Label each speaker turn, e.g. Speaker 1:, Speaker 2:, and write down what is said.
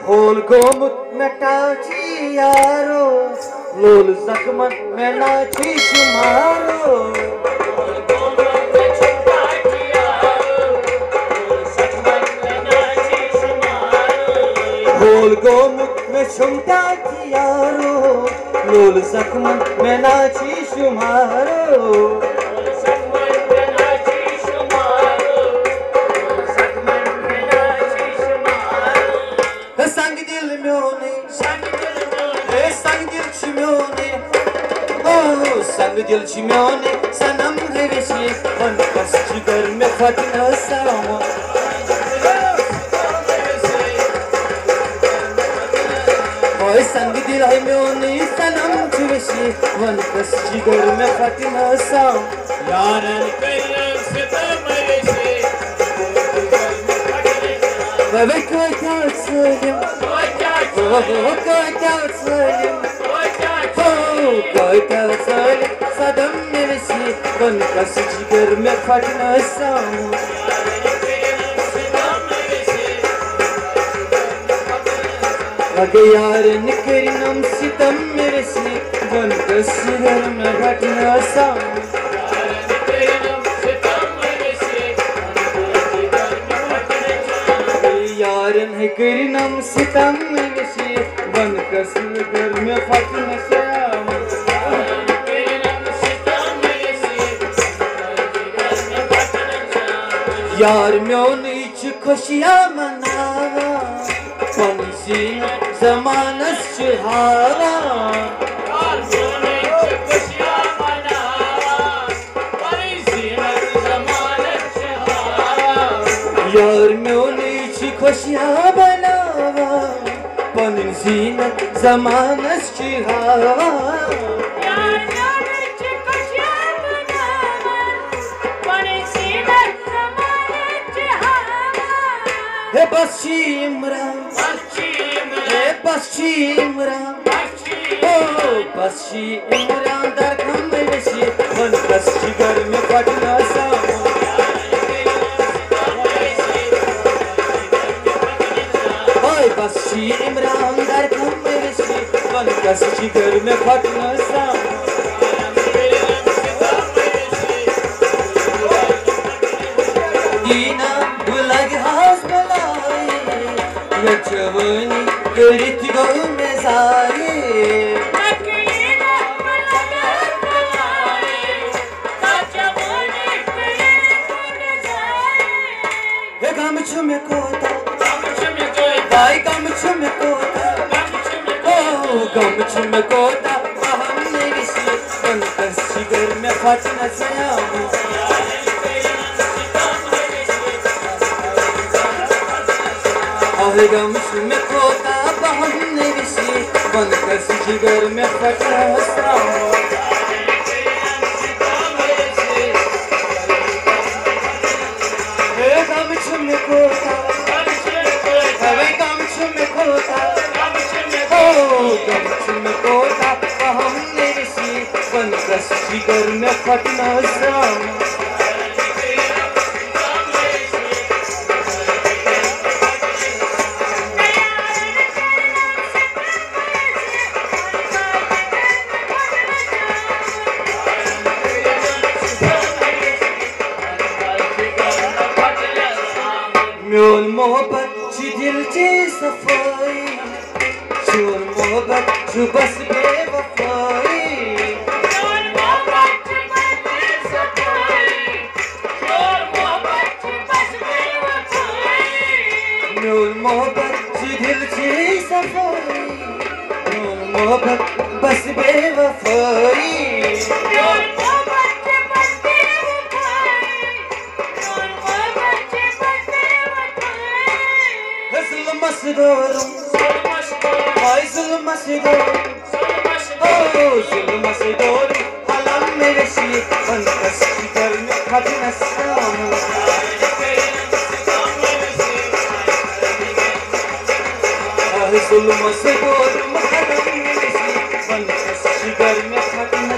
Speaker 1: Whole गोमुत में टाची यारो लोल जख्मन में नाची शुमारो होल गोमुत में शुमटा यारो लोल जख्मन में नाची शुमारो संग दिल चिम्योने सनम है विशी वन कस जिगर में फटना सामा ओए संग दिल है म्योने सनम विशी वन कस जिगर में फटना सामा यारन करियम से तमरेशे वे कोई तासलिम कोई तासलिम कोई तासलिम सदम में विशी वन कस जिगर में फटना सामा अगे यारन करियम सितम में विशी वन कस जिगर में फटना सामा यारन है करियम सितम में विशी वन कस जिगर में फटना सामा यार म्योने च खुशियां मनावा पंछी ज़मानस चढ़ावा यार म्योने च खुशियां मनावा पंछी ज़मानस चढ़ावा यार म्योने च खुशियां मनावा पंछी ज़मानस चढ़ावा पश्चिमरा पश्चिमरा ओ पश्चिमरा दरखम में विशी वन कस जिगर में फटना सामा ओए पश्चिमरा दरखम में विशी वन कस जिगर में फटना सामा दीना बुलग हास यचवनी करित गो में सारे अकेला बुलगा बुलाए यचवनी करित में सारे हे गम छुमे कोता भाई गम छुमे कोता ओ गम छुमे कोता हमने विशी वन कस जिगर में फटना सामा गम छुमे कोता हमने विशी वन कस जिगर में फटना सामा गम छुमे कोता गम छुमे कोता गम छुमे कोता हमने विशी वन कस जिगर में फटना सामा म्योन मोहब्बत ची दिल ची सफाई शोर मोहब्बत जो बस बेवफाई म्योन मोहब्बत ची दिल ची सफाई शोर मोहब्बत जो बस बेवफाई म्योन मोहब्बत ची दिल ची सफाई म्योन मोहब्बत बस बेवफाई Zulmasıyorum, ay zulmasıyorum, zulmasıyorum. Halam meresi, वन कस जिगर में फटना सामा zulmasıyorum, halam meresi, वन कस जिगर में फटना